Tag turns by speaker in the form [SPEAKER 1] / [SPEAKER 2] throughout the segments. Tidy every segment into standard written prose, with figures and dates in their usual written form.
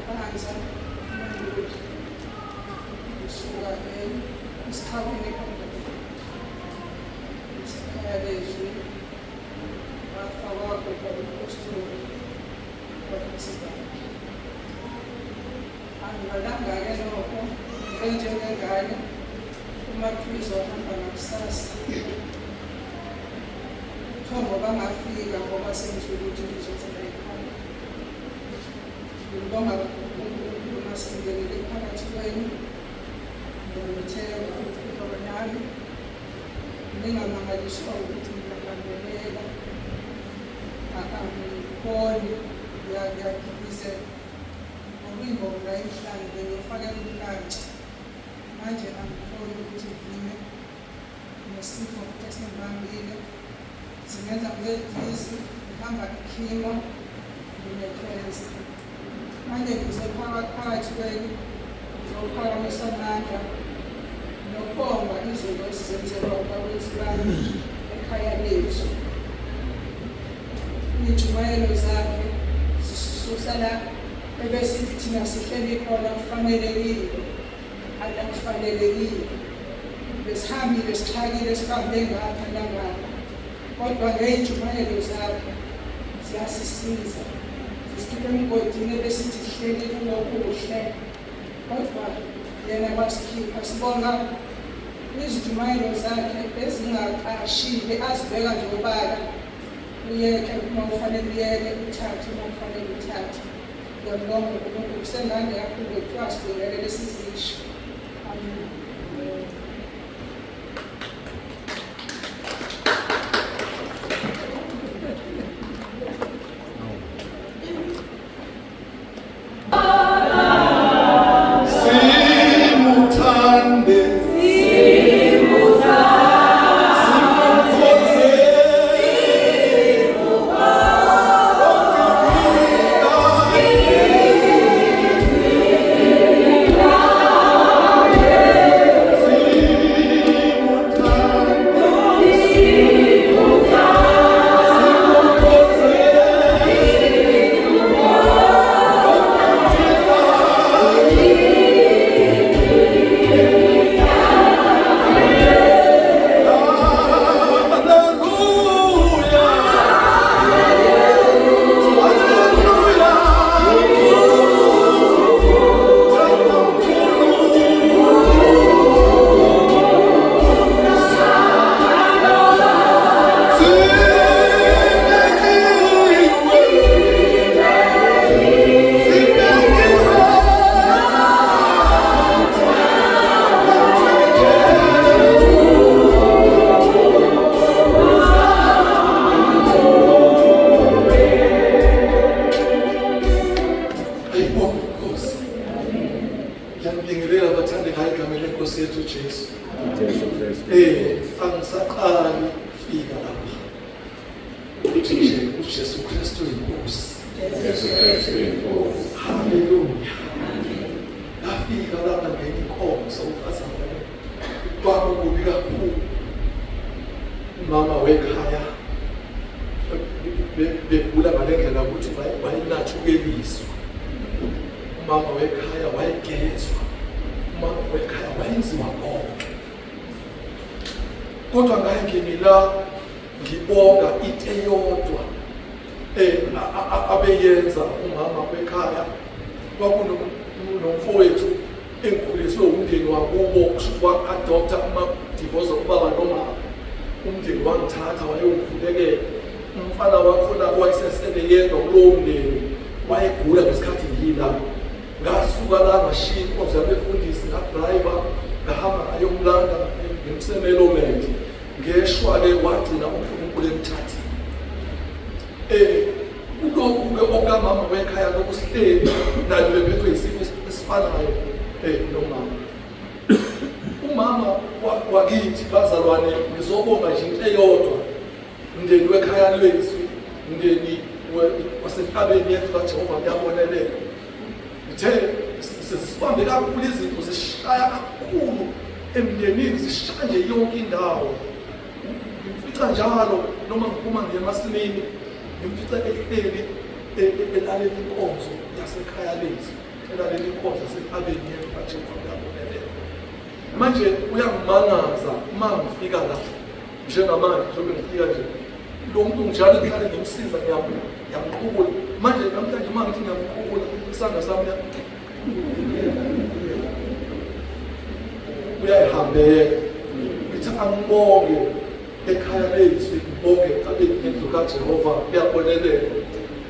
[SPEAKER 1] Panza, kusuka esikhawini isikhaya lezwi wafakwa kwapostoli kwakusibani. Angibalanga-ke lokho njengengane uMathwiza wahamba ngakusasa. Thombo bangafika ngoba sengizwile ukuthi ngizothela ekhaya. Ngibonga uNkulunkulu masingenele phakathi kwenu ngithemba ukufa nami ningamangaliswa ukuthi ngiyalandelela angikhoni ngiyagibizela ngokuyingoma enhlanu bengifakela umlanti manje angikhoni ukuthi ngime nesifo esingibambile singenza kube dizi ngihamba ikhimo nginekhensa manje ngize phakathi kwenu ngizophakamisa amandla nokubonga izinto ezizenzelwa ubabethu bami ekhaya lethu. Iy'ntshumayelo zakhe zisisusa la ebesithi thina sihleli khona kufanelekile hhayi akufanelekile. Besihambile sixhakile sihambe ngapha nangapha kodwa ngey'ntshumayelo zakhe ziyasisiza zisikhipha emgodini ebesithi sihleli kunokuhle kodwa yena wasikhipha. Sibonga izintshumayelo zakhe ezingaqashile azibeka nje obala uyeke uma kufanele uyeke uthathe uma kufanele uthathe. Ngiyabonga uNkulunkulu kusengane yakho kuthiwa sibingelele sizisho. Amen. Mama wekhaya begula ngalendlela ukuthi wayinathukeliswa. Mama wekhaya wayegezwa. Mama wekhaya wayenziwa konke. Kodwa ngayengeni la ngibonga into eyodwa abeyenza umama wekhaya. Kwakunomfowethu engikhuliswe umndeni wakubo kushuthi wa-adopta ama-divorce ubaba nomama. Umndeni wangithatha wayewukhulekela. Umfana wakhona owayesesele yedwa kulowo mndeni wayegula ngesikhathi ngiyila. Ngasuka la ngashiya inkonzo yabefundisi ngadrayiva ngahamba ngayomlanda ngemsemelomend ngeshwa-ke wagcina uNkulunkulu emthathile. Kulokhu-ke okamama wekhaya lokhu sihleli nayo bephethwe yisifo esifanayo nomama. Umama wakithi bazalwane ngizobonga nje into eyodwa umndeni wekhaya lwethu umndeni wasentabeni yethu kaJehova kuyabonelela. Ngithe sesibambe kakhulu izinto zishaya kakhulu emndenini zishaya nje yonke indawo. Ngimfica njalo noma ngiphuma ngiye emasimini ngimfica ehleli elalela inkonzo yasekhaya lethu
[SPEAKER 2] elaleli inkonzo abe yena bathi ngiyabonelele. Manje uyangimangaza uma ngifika la njengamanje njengoba ngifika nje lo muntu njalo ngihlale ngimsiza ngiyamqhubula. Manje namhlanje uma ngithi ngiyamqhubula isandla sami uyayihambela. Ngithi angibonge ekhaya lethu, ngibonge abendlu kaJehova kuyabonelela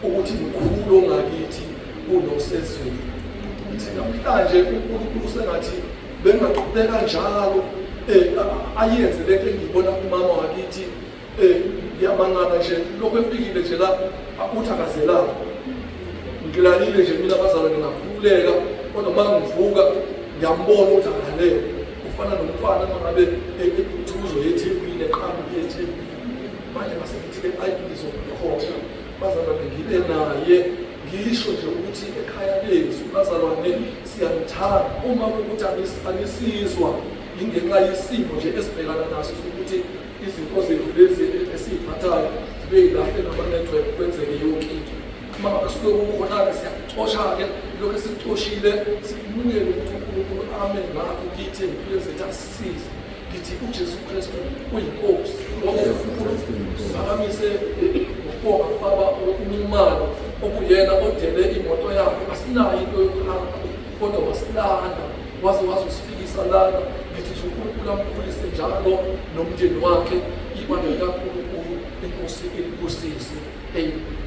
[SPEAKER 2] ukuthi mkhulu ongakithi kunosezweni. Ngithi namhlanje uNkulunkulu sengathi bengaqhubeka njalo ayenze lento engiyibona kumama wakithi. Ngiyamangala nje lokho efikile nje la uthakazelana ngilalile nje mina bazalwane ngakhululeka, kodwa uma ngivuka ngiyambona ukuthi akalele ufana nomntwana mangabe ethuzo yeThekwini eqhamuke eThekwini. Manje ngasengithi ayizokhohlwa bazalwane ngibe naye, ngisho nje ukuthi ekhaya lethu bazalwane siyamthanda. Uma ukuthi anisizwa ingenxa yesimo nje esibhekana naso ukuthi izinto zethu lezi esiyiphathayo zibe yilahle namanetwork kwenzeke yonke into. Uma asuke ukhona-ke siyakuxosha-ke lokhu esikuxoshile sikumukele ukuthi uNkulunkulu ame ngakho kithi empilweni zethu asisize. Ngithi uJesu Kristu uyinkosi. Phakamise ukubonga Baba umumalo okuyena odele imoto yakhe, asinayo into yokuhamba kodwa wasilanda waze usifikisa lana. Ngithi nje uNkulunkulu amkhulise njalo nomndeni wakhe, ibandla likaNkulunkulu, inkosi enkosisi. Amen.